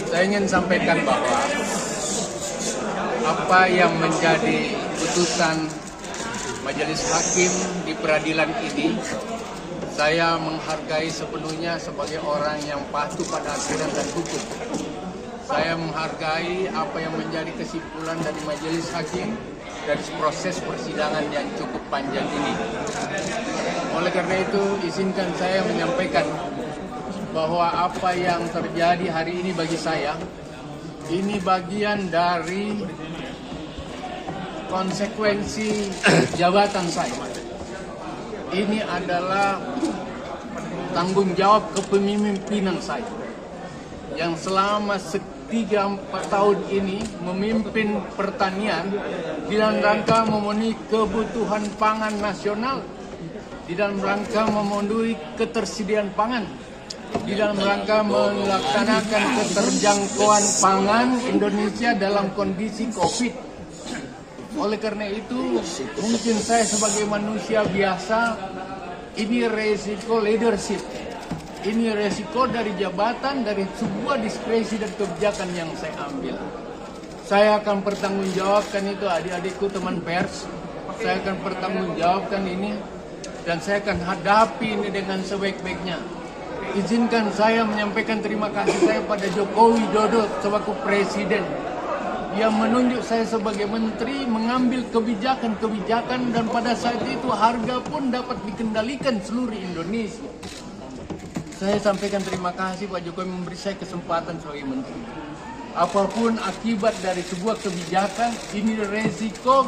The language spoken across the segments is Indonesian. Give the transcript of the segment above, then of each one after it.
Saya ingin sampaikan bahwa apa yang menjadi putusan Majelis Hakim di peradilan ini, saya menghargai sepenuhnya sebagai orang yang patuh pada aturan dan hukum. Saya menghargai apa yang menjadi kesimpulan dari Majelis Hakim dari proses persidangan yang cukup panjang ini. Oleh karena itu, izinkan saya menyampaikan bahwa apa yang terjadi hari ini bagi saya, ini bagian dari konsekuensi jabatan saya. Ini adalah tanggung jawab kepemimpinan saya yang selama 3-4 tahun ini memimpin pertanian di dalam rangka memenuhi kebutuhan pangan nasional, di dalam rangka memenuhi ketersediaan pangan, di dalam rangka melaksanakan keterjangkauan pangan Indonesia dalam kondisi COVID. Oleh karena itu, mungkin saya sebagai manusia biasa, ini resiko leadership. Ini resiko dari jabatan, dari sebuah diskresi dan kebijakan yang saya ambil. Saya akan pertanggungjawabkan itu, adik-adikku teman pers. Saya akan pertanggungjawabkan ini, dan saya akan hadapi ini dengan sebaik-baiknya. Izinkan saya menyampaikan terima kasih saya pada Jokowi Widodo selaku Presiden yang menunjuk saya sebagai menteri mengambil kebijakan-kebijakan, dan pada saat itu harga pun dapat dikendalikan seluruh Indonesia. Saya sampaikan terima kasih Pak Jokowi memberi saya kesempatan sebagai menteri. Apapun akibat dari sebuah kebijakan, ini resiko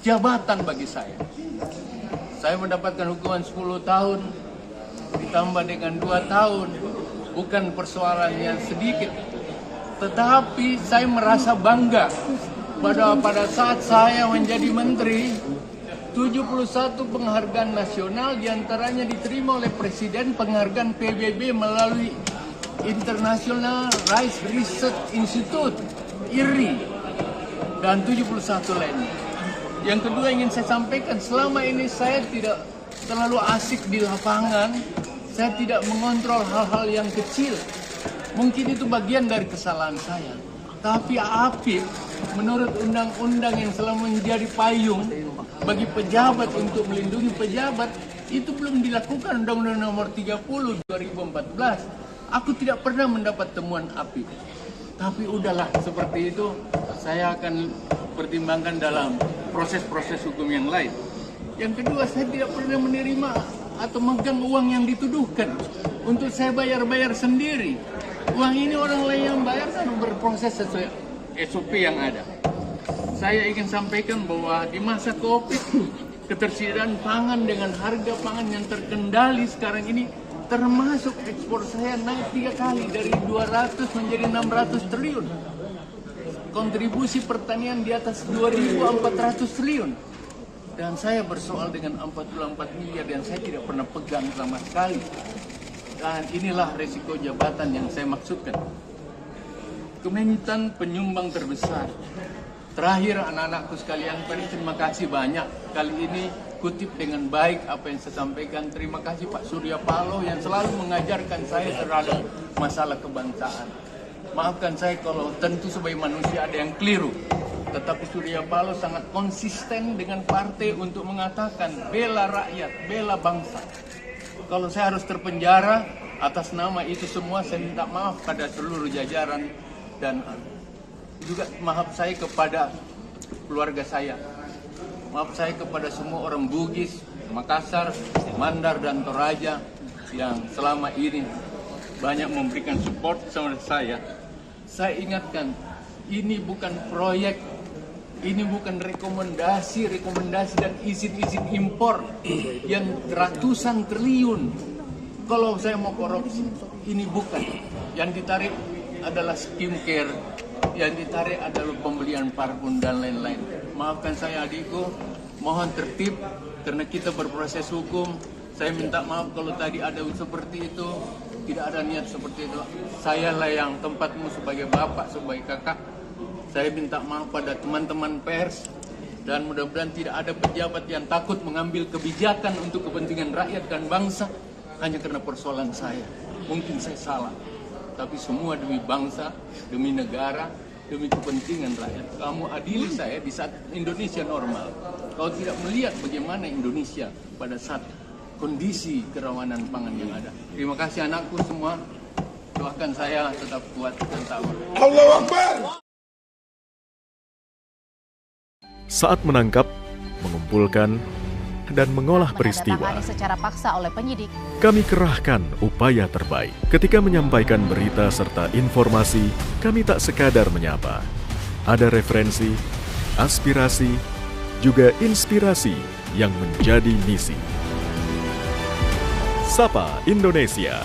jabatan bagi saya. Saya mendapatkan hukuman 10 tahun ditambah dengan 2 tahun, bukan persoalan yang sedikit. Tetapi saya merasa bangga pada saat saya menjadi menteri, 71 penghargaan nasional diantaranya diterima oleh Presiden, penghargaan PBB melalui International Rice Research Institute, IRI, dan 71 lainnya. Yang kedua ingin saya sampaikan, selama ini saya tidak terlalu asik di lapangan, saya tidak mengontrol hal-hal yang kecil. Mungkin itu bagian dari kesalahan saya. Tapi Apip, menurut undang-undang yang selalu menjadi payung bagi pejabat untuk melindungi pejabat, itu belum dilakukan. Undang-Undang Nomor 30 2014. Aku tidak pernah mendapat temuan Apip. Tapi udahlah, seperti itu saya akan pertimbangkan dalam proses-proses hukum yang lain. Yang kedua, saya tidak pernah menerima atau megang uang yang dituduhkan untuk saya bayar-bayar sendiri. Uang ini orang lain yang bayar kan berproses sesuai SOP yang ada. Saya ingin sampaikan bahwa di masa COVID, ketersediaan pangan dengan harga pangan yang terkendali sekarang ini, termasuk ekspor saya naik 3 kali dari 200 menjadi 600 triliun. Kontribusi pertanian di atas 2.400 triliun. Dan saya bersoal dengan 44 miliar yang saya tidak pernah pegang sama sekali. Dan inilah resiko jabatan yang saya maksudkan. Kementan penyumbang terbesar. Terakhir anak-anakku sekalian, terima kasih banyak. Kali ini kutip dengan baik apa yang saya sampaikan. Terima kasih Pak Surya Paloh yang selalu mengajarkan saya terhadap masalah kebangsaan. Maafkan saya kalau tentu sebagai manusia ada yang keliru. Tetapi Surya Paloh sangat konsisten dengan partai untuk mengatakan bela rakyat, bela bangsa. Kalau saya harus terpenjara atas nama itu semua, saya minta maaf pada seluruh jajaran dan juga maaf saya kepada keluarga saya. Maaf saya kepada semua orang Bugis, Makassar, Mandar, dan Toraja yang selama ini banyak memberikan support sama saya. Saya ingatkan, ini bukan proyek, ini bukan rekomendasi dan izin impor yang ratusan triliun. Kalau saya mau korupsi, ini bukan. Yang ditarik adalah skincare, yang ditarik adalah pembelian parfum dan lain-lain. Maafkan saya adikku, mohon tertib karena kita berproses hukum. Saya minta maaf kalau tadi ada seperti itu, tidak ada niat seperti itu. Saya lah yang tempatmu sebagai bapak, sebagai kakak. Saya minta maaf pada teman-teman pers dan mudah-mudahan tidak ada pejabat yang takut mengambil kebijakan untuk kepentingan rakyat dan bangsa. hanya karena persoalan saya. Mungkin saya salah, tapi semua demi bangsa, demi negara, demi kepentingan rakyat. Kamu adili saya di saat Indonesia normal. Kau tidak melihat bagaimana Indonesia pada saat kondisi kerawanan pangan yang ada. Terima kasih anakku semua. Doakan saya tetap kuat dan tabah. Allahu Akbar. Saat menangkap, mengumpulkan, dan mengolah peristiwa, menandatangani secara paksa oleh penyidik. kami kerahkan upaya terbaik. Ketika menyampaikan berita serta informasi, kami tak sekadar menyapa. Ada referensi, aspirasi, juga inspirasi yang menjadi misi. Sapa Indonesia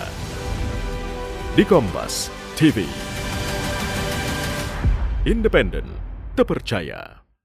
di Kompas TV. Independen, terpercaya.